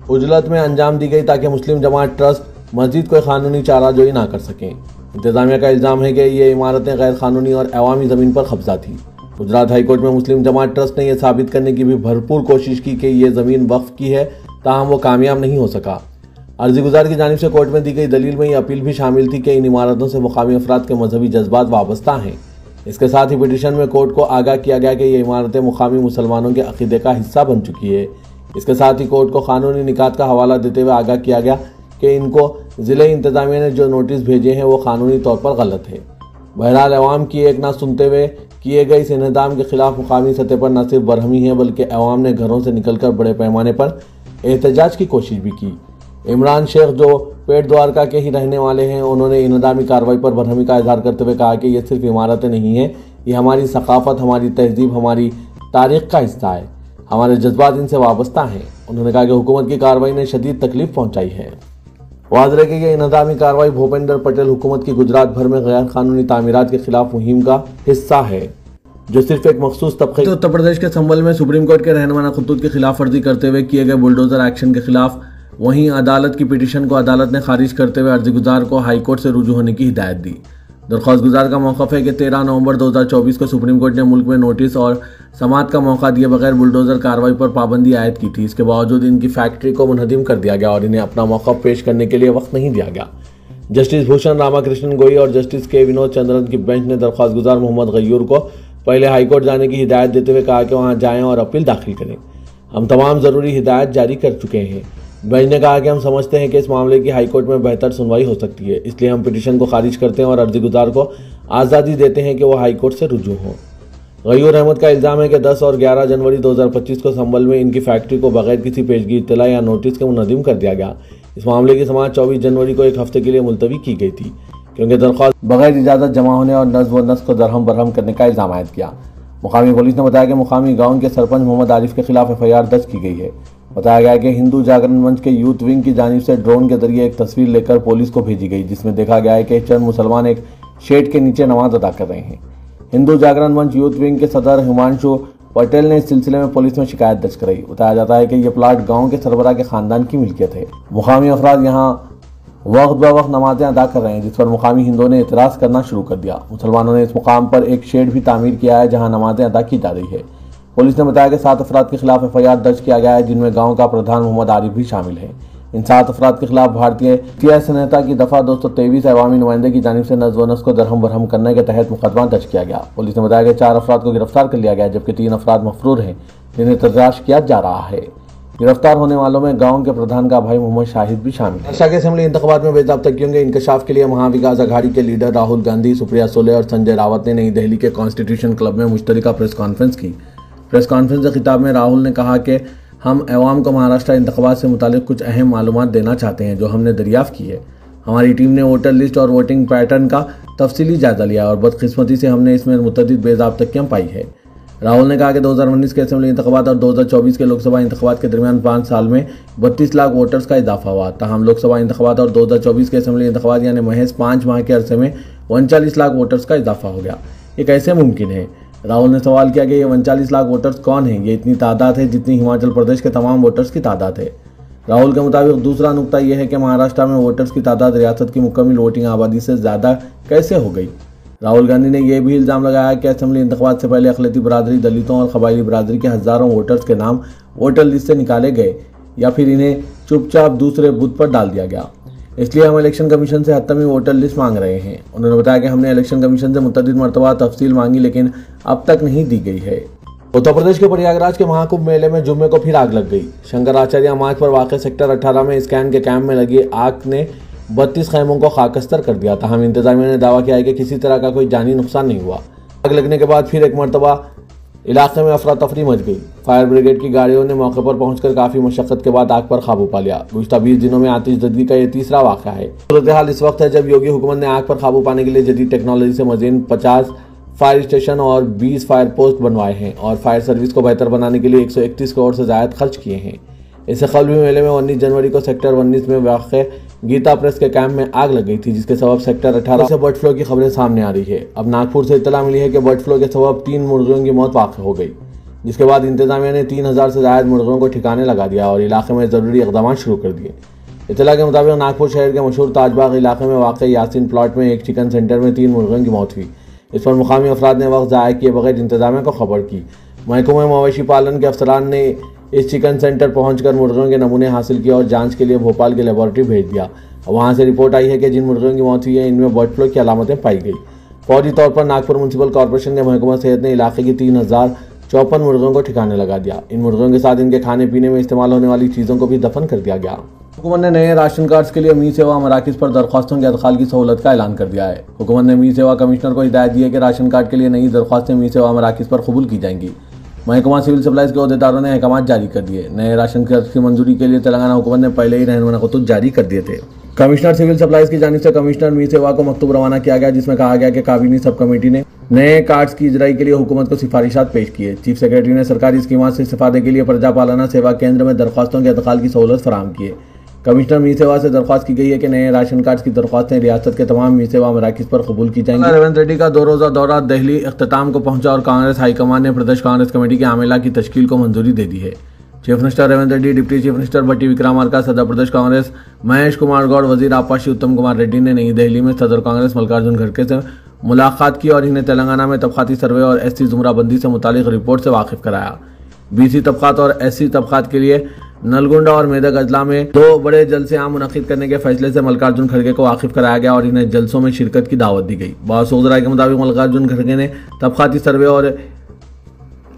उजलत में अंजाम दी गई ताकि मुस्लिम जमात ट्रस्ट मस्जिद को कानूनी चाराजोई ना कर सकें। इंतजामिया का इल्ज़ाम है कि ये इमारतें गैर कानूनी और अवामी ज़मीन पर कब्जा थी। गुजरात हाईकोर्ट में मुस्लिम जमात ट्रस्ट ने यह साबित करने की भी भरपूर कोशिश की कि ये ज़मीन वक्फ की है, ताहम वो कामयाब नहीं हो सका। अर्जी गुजार की जानिब से कोर्ट में दी गई दलील में यह अपील भी शामिल थी कि इन इमारतों से मुकामी अफराद के मजहबी जज्बात वाबस्ता हैं। इसके साथ ही पिटीशन में कोर्ट को आगाह किया गया कि ये इमारतें मुकामी मुसलमानों के अकीदे का हिस्सा बन चुकी है। इसके साथ ही कोर्ट को कानूनी निकात का हवाला देते हुए आगाह किया गया कि इनको ज़िले इंतजामिया ने जो नोटिस भेजे हैं वो कानूनी तौर पर गलत है। बहरहाल अवाम की एक ना सुनते हुए किए गए इस इन्हदाम के खिलाफ मुकामी सतह पर न सिर्फ बरहमी है बल्कि अवाम ने घरों से निकलकर बड़े पैमाने पर एहतजाज की कोशिश भी की। इमरान शेख जो पेट द्वारका के ही रहने वाले हैं, उन्होंने इन्हदामी कार्रवाई पर बरहमी का इजहार करते हुए कहा कि ये सिर्फ इमारतें नहीं हैं, ये हमारी सकाफत, हमारी तहजीब, हमारी तारीख का हिस्सा है, हमारे जज्बात इनसे वाबस्ता हैं। उन्होंने कहा कि हुकूमत की कार्रवाई ने शदीद तकलीफ पहुंचाई है। वाज़ है कि यह इन्हदामी कार्रवाई भूपेंद्र पटेल हुकूमत की गुजरात भर में गैर कानूनी तामीरात के खिलाफ मुहिम का हिस्सा है, जो सिर्फ एक मखसूस तबके उत्तर प्रदेश के संबल में सुप्रीम कोर्ट के रहनुमा खतूत की खिलाफ वर्जी करते हुए किए गए बुलडोजर एक्शन के खिलाफ। वहीं अदालत की पिटीशन को अदालत ने खारिज करते हुए अर्जी गुजार को हाईकोर्ट से रुजू होने की हिदायत दी। दरख्वास्त गुजार का मौक़िफ़ है कि 13 नवंबर 2024 को सुप्रीम कोर्ट ने मुल्क में नोटिस और समाअत का मौका दिए बगैर बुलडोजर कार्रवाई पर पाबंदी आयद की थी। इसके बावजूद इनकी फैक्ट्री को मुनहदिम कर दिया गया और इन्हें अपना मौक़िफ़ पेश करने के लिए वक्त नहीं दिया गया। जस्टिस भूषण रामाकृष्णन गोई और जस्टिस के विनोद चंद्रन की बेंच ने दरख्वास्त गुजार मोहम्मद गयूर को पहले हाईकोर्ट जाने की हिदायत देते हुए कहा कि वहां जाएं और अपील दाखिल करें। हम तमाम ज़रूरी हिदायत जारी कर चुके हैं। बेंच ने कहा कि हम समझते हैं कि इस मामले की हाईकोर्ट में बेहतर सुनवाई हो सकती है, इसलिए हम पिटीशन को खारिज करते हैं और अर्जी गुजार को आज़ादी देते हैं कि वो हाईकोर्ट से रुजू हों। गयूर अहमद का इल्ज़ाम है कि 10 और 11 जनवरी 2025 को संबल में इनकी फैक्ट्री को बगैर किसी पेशगी इत्तला या नोटिस के मुनहदिम कर दिया गया। इस मामले की समाअत 24 जनवरी को एक हफ्ते के लिए मुलतवी की गई थी, क्योंकि दरख्वास्त बगैर इजाज़त जमा होने और नज़्म व नस्क को दरहम बरहम करने का इल्ज़ाम आयद किया। मुकामी पुलिस ने बताया कि मुकामी गाँव के सरपंच मोहम्मद आरिफ के खिलाफ FIR दर्ज की गई है। बताया गया कि हिंदू जागरण मंच के यूथ विंग की जानिब से ड्रोन के जरिए एक तस्वीर लेकर पुलिस को भेजी गई, जिसमें देखा गया है कि चंद मुसलमान एक शेड के नीचे नमाज अदा कर रहे हैं। हिंदू जागरण मंच यूथ विंग के सदर हिमांशु पटेल ने इस सिलसिले में पुलिस में शिकायत दर्ज कराई। बताया जाता है कि यह प्लाट गाँव के सरबराह के खानदान की मिल्कियत है। मुकामी अफराद यहाँ वक्त ब वक्त नमाजें अदा कर रहे हैं, जिस पर मुकामी हिंदुओं ने एतराज़ करना शुरू कर दिया। मुसलमानों ने इस मुकाम पर एक शेड भी तामीर किया है जहाँ नमाजें अदा की जा रही है। पुलिस ने बताया कि 7 अफराद के खिलाफ FIR दर्ज किया गया है, जिनमें गांव का प्रधान मोहम्मद आरिफ भी शामिल है। इन 7 अफराद के खिलाफ भारतीय संहिता की दफ़ा 223 अवामी नुमाइंदे की जानिब से नज़्म व नस्क को दरहम बरहम करने के तहत मुकदमा दर्ज किया गया। पुलिस ने बताया कि 4 अफराद को गिरफ्तार कर लिया गया, जबकि 3 अफराद मफरूर हैं, जिन्हें तलाश किया जा रहा है। गिरफ्तार होने वालों में गाँव के प्रधान का भाई मोहम्मद शाहिद भी शामिल है। के असेंबली इंतखाबात में बेज़ाब्तगियों के इंकशाफ के लिए महाविकास अघाड़ी के लीडर राहुल गांधी, सुप्रिया सुले और संजय रावत ने नई दिल्ली के कॉन्स्टिट्यूशन क्लब में मुश्तरका प्रेस कॉन्फ्रेंस की। प्रेस कॉन्फ्रेंस के खिताब में राहुल ने कहा कि हम अवाम को महाराष्ट्र इंतखाबात से मुतालिक कुछ अहम मालूमात देना चाहते हैं जो हमने दरियाफ्त की है। हमारी टीम ने वोटर लिस्ट और वोटिंग पैटर्न का तफसीली जायजा लिया और बदकिस्मती से हमने इसमें मुतअद्दिद बेज़ाब्तगियां पाई है। राहुल ने कहा कि 2019 के असेंबली इंतखाबात और 2024 के लोकसभा इंतखाबात के दरमियान 5 साल में 32 लाख वोटर्स का इजाफा हुआ। ताहम लोकसभा इंतखाबात और 2024 के असेंबली इंतखाबात यानी महज 5 माह के अरसे में 39 लाख वोटर्स का इजाफा हो गया। ये कैसे मुमकिन है? राहुल ने सवाल किया कि ये 39 लाख वोटर्स कौन हैं? ये इतनी तादाद है जितनी हिमाचल प्रदेश के तमाम वोटर्स की तादाद है। राहुल के मुताबिक दूसरा नुकता यह है कि महाराष्ट्र में वोटर्स की तादाद रियासत की मुकम्मल वोटिंग आबादी से ज़्यादा कैसे हो गई। राहुल गांधी ने यह भी इल्ज़ाम लगाया कि असेंबली इंतखाबात से पहले अक़लियती बरादरी, दलितों और कबायली बरादरी के हज़ारों वोटर्स के नाम वोटर लिस्ट से निकाले गए या फिर इन्हें चुपचाप दूसरे बूथ पर डाल दिया गया। इसलिए हम इलेक्शन कमीशन से हतमी वोटर लिस्ट मांग रहे हैं। उन्होंने बताया कि हमने इलेक्शन कमीशन से मुतअद्दिद मरतबा तफसील मांगी, लेकिन अब तक नहीं दी गई है। उत्तर प्रदेश के प्रयागराज के महाकुंभ मेले में जुम्मे को फिर आग लग गई। शंकराचार्य मार्ग पर वाक़ सेक्टर 18 में स्कैन के कैंप में लगी आग ने 32 खैमों को खाकस्तर कर दिया। ताहम इंतजामिया ने दावा किया है कि किसी तरह का कोई जानी नुकसान नहीं हुआ। आग लगने के बाद फिर एक मरतबा इलाके में अफरा तफरी मच गई। फायर ब्रिगेड की गाड़ियों ने मौके पर पहुंचकर काफ़ी मशक्क़त के बाद आग पर काबू पा लिया। गुज़िश्ता 20 दिनों में आतिशज़दगी का यह तीसरा वाक़या है। सूरत हाल इस वक्त है जब योगी हुकूमत ने आग पर काबू पाने के लिए जदीद टेक्नोलॉजी से मज़ीद 50 फायर स्टेशन और 20 फायर पोस्ट बनवाए हैं और फायर सर्विस को बेहतर बनाने के लिए 131 करोड़ से ज़्यादा खर्च किए हैं। इससे कबल भी मेले में 19 जनवरी को सेक्टर 19 में वाक़ गीता प्रेस के कैंप में आग लग गई थी, जिसके सबब सेक्टर 18 से बर्ड फ्लू की खबरें सामने आ रही है। अब नागपुर से इत्तला मिली है कि बर्ड फ्लू के सबब 3 मुर्गियों की मौत वाक़ हो गई। जिसके बाद इंतजामिया ने 3000 से ज़ायद मुर्गों को ठिकाने लगा दिया और इलाके में ज़रूरी इक़दाम शुरू कर दिए। इत्तला के मुताबिक नागपुर शहर के मशहूर ताजबाग इलाके में वाक़ यासीन प्लॉट में एक चिकन सेंटर में 3 मुर्गों की मौत हुई। इस पर मुकामी अफराद ने वक्त ज़ाया किए बगैर इंतजामिया को खबर की। महकमे मवेशी पालन के अफसरान ने इस चिकन सेंटर पहुंचकर मुर्गों के नमूने हासिल किए और जांच के लिए भोपाल की लेबॉरेटरी भेज दिया। वहां से रिपोर्ट आई है कि जिन मुर्गों की मौत हुई है इनमें बर्ड फ्लू की अलामतें पाई गई। फौरी तौर पर नागपुर म्यूनसिपल कॉर्पोरेशन के महकमा सेहत ने इलाके की 3054 मुर्गों को ठिकाने लगा दिया। इन मुर्गों के साथ इनके खाने पीने में इस्तेमाल होने वाली चीज़ों को भी दफन कर दिया गया। हुकूमत ने नए राशन कार्ड्स के लिए मी सेवा मराकिज़ पर दरख्वास्तों के अदखाल की सहूलत का ऐलान कर दिया है। हुकूमत ने मी सेवा कमिश्नर को हिदायत दी है कि राशन कार्ड के लिए नई दरख्वास्तें मी सेवा मराकिज़ पर कबूल की जाएंगी। महकमा सिविल सप्लाईज के अहदेदारों ने अहकाम जारी कर दिए। नए राशन कार्ड की मंजूरी के लिए तेलंगाना हुकूमत ने पहले ही रहनुमा खतूत जारी कर दिए थे। कमिश्नर सिविल सप्लाईज की जानिब से कमिश्नर मी सेवा को मकतूब रवाना किया गया, जिसमें कहा गया कि काबीनी सब कमेटी ने नए कार्ड्स की इजराई के लिए हुकूमत को सिफारिशात पेश की है। चीफ सेक्रेटरी ने सरकारी स्कीमात से इस्तेफादे के लिए प्रजा पालना सेवा केंद्र में दरख्वास्तों के अदखाल की सहूलत फराहम की है। कमिश्नर मी सेवा से दरख्वास्त की गई है कि नए राशन कार्ड की दरख्वास्तें रियासत के तमाम मी सेवा मराकिज़ पर कबूल की जाएंगी। रेवंत रेड्डी का 2 रोज़ा दौरा दिल्ली इख्तिताम को पहुंचा और कांग्रेस हाईकमान ने प्रदेश कांग्रेस कमेटी के आमेला की तश्कील को मंजूरी दे दी है। Chief minister Revanth Reddy, deputy chief minister Bhatti Vikramarka, सदर प्रदेश कांग्रेस महेश कुमार गौड़, वजीर आपाशी उत्तम कुमार रेड्डी ने नई दिल्ली में सदर कांग्रेस मल्लिकार्जुन खड़गे से मुलाकात की और इन्हें तेलंगाना में तबकाती सर्वे और एससी जुमराबंदी से मुतालिक रिपोर्ट से वाकिफ कराया। बीसी तबकात और एससी तबकात के लिए नलगुंडा और मेदक अजला में 2 बड़े जलसे आम मुनक्किद करने के फैसले से मल्लिकार्जुन खड़गे को वाकिफ कराया गया और इन्हें जलसों में शिरकत की दावत दी गई। बासुग राय के मुताबिक मल्लिकार्जुन खड़गे ने तबकाती सर्वे और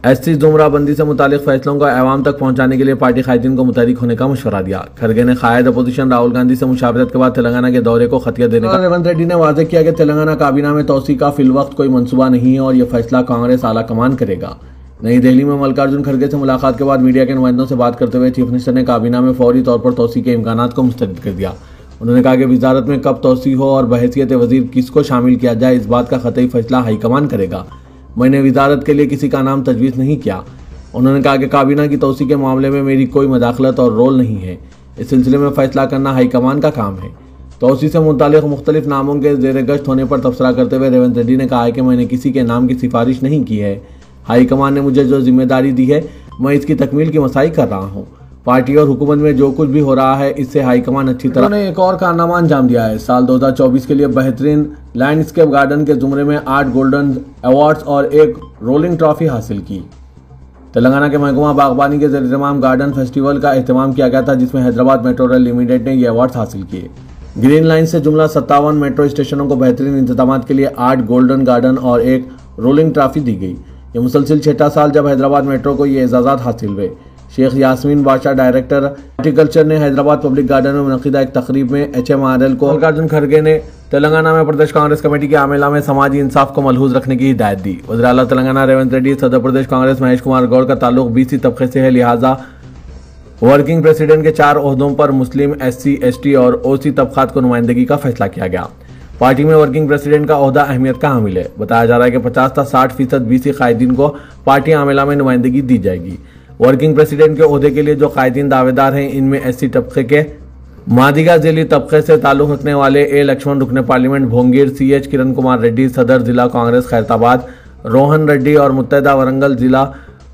एससी जुमराबंदी से मुतालिक फैसलों को अवाम तक पहुंचाने के लिए पार्टी कायदीन को मुतहरिक होने का मशवरा दिया। खड़गे ने कायद अपोजिशन राहुल गांधी से मुशावरत के बाद तेलंगाना के दौरे को खतिया देने का रेवंत रेड्डी ने वाज़ेह किया कि तेलंगाना काबीना में तौसी का फिलवक्त कोई मंसूबा नहीं है और यह फैसला कांग्रेस आला कमान करेगा। नई दिल्ली में मल्लिकार्जुन खड़गे से मुलाकात के बाद मीडिया के नुमाइंदों से बात करते हुए चीफ मिनिस्टर ने काबीना में फौरी तौर पर तौसी के इम्कानात को मुस्तरद कर दिया। उन्होंने कहा कि वजारत में कब तौसी हो और बहैसियत वजीर किसको शामिल किया जाए इस बात का ख़तई फैसला हाईकमान करेगा। मैंने वजारत के लिए किसी का नाम तजवीज़ नहीं किया। उन्होंने कहा कि काबीना की तौसी के मामले में मेरी कोई मदाखलत और रोल नहीं है। इस सिलसिले में फैसला करना हाईकमान का काम है। तौसी से मुतालिक मुख्तलिफ नामों के ज़ेर गश्त होने पर तबसरा करते हुए रेवंत रेड्डी ने कहा है कि मैंने किसी के नाम की सिफारिश नहीं की है। हाईकमान ने मुझे जो जिम्मेदारी दी है मैं इसकी तकमील की मसाई कर रहा हूँ। पार्टी और हुकूमत में जो कुछ भी हो रहा है इससे हाईकमान अच्छी तरह ने एक और कारनामा अंजाम दिया है। साल 2024 के लिए बेहतरीन लैंडस्केप गार्डन के जुमरे में 8 गोल्डन अवार्ड्स और 1 रोलिंग ट्रॉफी हासिल की। तेलंगाना के महकमा बागबानी के ज़ेर-ए-इत्तिमाम गार्डन फेस्टिवल का एहतमाम किया गया था, जिसमें हैदराबाद मेट्रो रेल लिमिटेड ने ये अवार्ड हासिल किए। ग्रीन लाइन से जुमला 57 मेट्रो स्टेशनों को बेहतरीन इंतजाम के लिए 8 गोल्डन गार्डन और 1 रोलिंग ट्रॉफी दी गई। ये मुसलसिल 6ठा साल जब हैदराबाद मेट्रो को ये एजाज़ात हासिल हुए। शेख यास्मीन बादशाह डायरेक्टर हॉर्टिकल्चर ने हैदराबाद पब्लिक गार्डन में मुनक़िदा एक तकरीब में HMRL को मल्लिकार्जुन खड़गे ने तेलंगाना में प्रदेश कांग्रेस कमेटी के आमेला में समाजी इंसाफ को मलहूज रखने की हिदायत दी। वज़ीर आला तेलंगाना रेवंत रेड्डी, सदर प्रदेश कांग्रेस महेश कुमार गौड़ का ताल्लुक BC तबके से है, लिहाजा वर्किंग प्रेसिडेंट के 4 ओहदों पर मुस्लिम, SC, ST और OC तबकात को नुमाइंदगी का फैसला किया गया। पार्टी में वर्किंग प्रेसिडेंट का ओहदा अहमियत का हामिल है। बताया जा रहा है कि 50 से 60% BC कायदीन को पार्टी आमेला में नुमाइंदगी दी जाएगी। वर्किंग प्रेसिडेंट के ओहदे के लिए जो कायदीन दावेदार हैं इनमें SC तबके के मादिगा जिली तबके से ताल्लुक़ रखने वाले A लक्ष्मण, रुकने पार्लियामेंट भोंगीर, CH किरण कुमार रेड्डी, सदर जिला कांग्रेस खैरताबाद रोहन रेड्डी और मुत्तहदा वरंगल जिला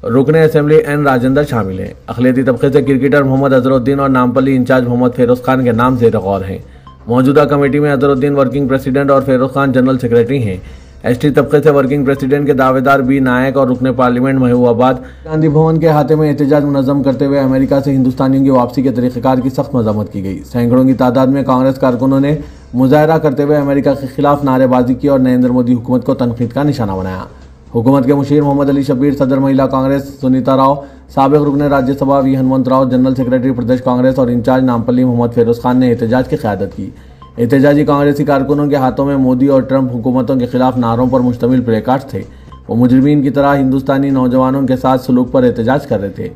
रुकने असेंबली N राजेंद्र शामिल हैं। अक़लियती तबके से क्रिकेटर मोहम्मद अजहरुद्दीन और नामपल्ली इंचार्ज मोहम्मद फेरोज खान के नाम ज़ेर गौर हैं। मौजूदा कमेटी में अजहरुद्दीन वर्किंग प्रेसिडेंट और फेरोज खान जनरल सेक्रेटरी हैं। ST तबके से वर्किंग प्रेसिडेंट के दावेदार B नायक और रुकने पार्लियामेंट महबूबाबाद गांधी भवन के अहाते में एहतजाज मुनज़्ज़म करते हुए अमेरिका से हिंदुस्तानियों की वापसी के तरीक़ेकार की सख्त मज़म्मत की गई। सैकड़ों की तादाद में कांग्रेस कारकुनों ने मुजाहरा करते हुए अमेरिका के खिलाफ नारेबाजी की और नरेंद्र मोदी हुकूमत को तनकीद का निशाना बनाया। हुकूमत के मुशीर मोहम्मद अली शब्बीर, सदर महिला कांग्रेस सुनीता राव, साबिक रुकने Rajya Sabha V Hanumanth Rao, general secretary प्रदेश कांग्रेस और इंचार्ज नामपल्ली मोहम्मद फेरोज खान ने एहतजाज की क़यादत की। एहतजाजी कांग्रेसी कारकुनों के हाथों में मोदी और ट्रंप हुकूमतों के खिलाफ नारों पर मुश्तमिल प्ले कार्ड्स थे। वो मुजरिमीन की तरह हिंदुस्तानी नौजवानों के साथ सलूक पर एहतजाज कर रहे थे।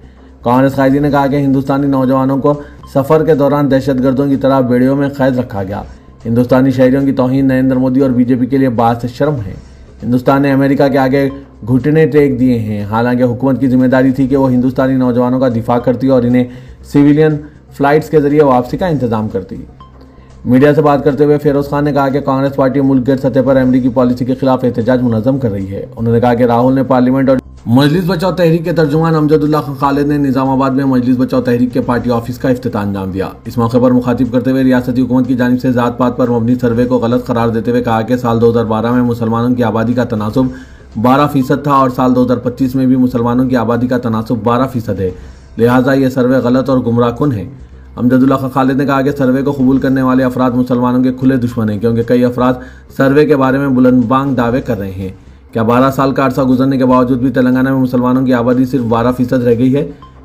कांग्रेस कायदी ने कहा कि हिंदुस्तानी नौजवानों को सफ़र के दौरान दहशतगर्दों की तरह बेड़ियों में कैद रखा गया। हिंदुस्तानी शहरियों की तौहीन नरेंद्र मोदी और BJP के लिए बात से शर्म है। हिंदुस्तान ने अमेरिका के आगे घुटने टेक दिए हैं। हालांकि हुकूमत की जिम्मेदारी थी कि वो हिंदुस्तानी नौजवानों का दिफा करती और इन्हें सिविलियन फ्लाइट्स के जरिए वापसी का इंतजाम करती। मीडिया से बात करते हुए फेरोज खान ने कहा कि कांग्रेस पार्टी मुल्क गिर सतह पर अमेरिकी पॉलिसी के खिलाफ एहतजाज मुनज़्ज़म कर रही है। उन्होंने कहा कि राहुल ने पार्लियामेंट और मजलिस बचाओ तहरीक के तर्जुमान अमजदुल्ला खान खालिद ने निजामाबाद में मजलिस बचाओ तहरीक के पार्टी ऑफिस का इफ्तिताह अंजाम दिया। इस मौके पर मुखातिब करते हुए रियासती हुकूमत की जानिब से जात पात पर मबनी सर्वे को गलत करार देते हुए कहा कि साल 2012 में मुसलमानों की आबादी का तनासुब 12% था और साल 2025 में भी मुसलमानों की आबादी का तनासुब 12% है, लिहाजा ये सर्वे गलत और गुमराहकुन है। अमजदुल्ला खान खालिद ने कहा कि सर्वे को कबूल करने वाले अफराद मुसलमानों के खुले दुश्मन हैं, क्योंकि कई अफराद सर्वे के बारे में बुलंदबांग दावे कर रहे हैं। क्या 12 साल का अरसा गुजरने के बावजूद भी तेलंगाना में मुसलमानों की आबादी सिर्फ 12% रह गई है?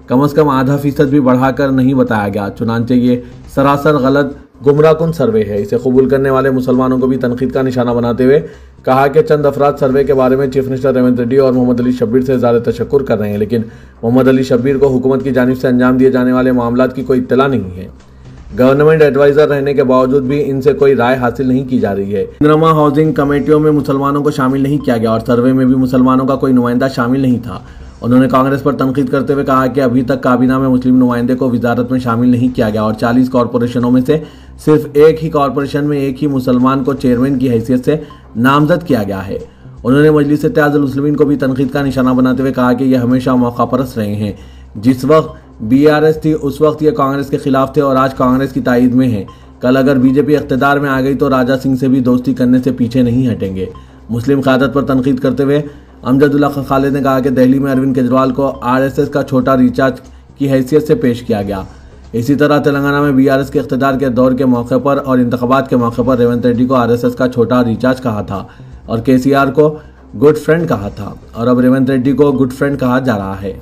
कम से कम आधा फीसद भी बढ़ाकर नहीं बताया गया। चुनांचे ये सरासर गलत गुमराहकुन सर्वे है। इसे कबूल करने वाले मुसलमानों को भी तनकीद का निशाना बनाते हुए कहा कि चंद अफराद सर्वे के बारे में चीफ मिनिस्टर रेवंत रेड्डी और मोहम्मद अली शब्बीर से ज़्यादा तशक्कुर कर रहे हैं, लेकिन मोहम्मद अली शब्बीर को हुकूमत की जानिब से अंजाम दिए जाने वाले मामलात की कोई इत्तला नहीं है। गवर्नमेंट एडवाइजर रहने के बावजूद भी इनसे कोई राय हासिल नहीं की जा रही है। इंदिरा हाउसिंग कमेटियों में मुसलमानों को शामिल नहीं किया गया और सर्वे में भी मुसलमानों का कोई नुमाइंदा शामिल नहीं था। उन्होंने कांग्रेस पर तनकीद करते हुए कहा कि अभी तक काबीना में मुस्लिम नुमाइंदे को वजारत में शामिल नहीं किया गया और 40 कॉरपोरेशनों में से सिर्फ एक ही कॉरपोरेशन में एक ही मुसलमान को चेयरमैन की हैसियत से नामजद किया गया है। उन्होंने मजलिस इत्तेहादुल मुस्लिमीन को भी तनकीद का निशाना बनाते हुए कहा कि यह हमेशा मौका परस्त रहे हैं। जिस वक्त BRS थी उस वक्त ये कांग्रेस के खिलाफ थे और आज कांग्रेस की तायद में है। कल अगर बीजेपी इख्तिदार में आ गई तो राजा सिंह से भी दोस्ती करने से पीछे नहीं हटेंगे। मुस्लिम क़यादत पर तनकीद करते हुए अमजदुल्ला खान खालिद ने कहा कि दिल्ली में अरविंद केजरीवाल को RSS का छोटा रिचार्ज की हैसियत से पेश किया गया। इसी तरह तेलंगाना में BRS के इख्तिदार के दौर के मौके पर और इंतखाबात के मौके पर रेवंत रेड्डी को RSS का छोटा रिचार्ज कहा था और KCR को गुड फ्रेंड कहा था और अब रेवंत रेड्डी को गुड फ्रेंड कहा जा रहा है।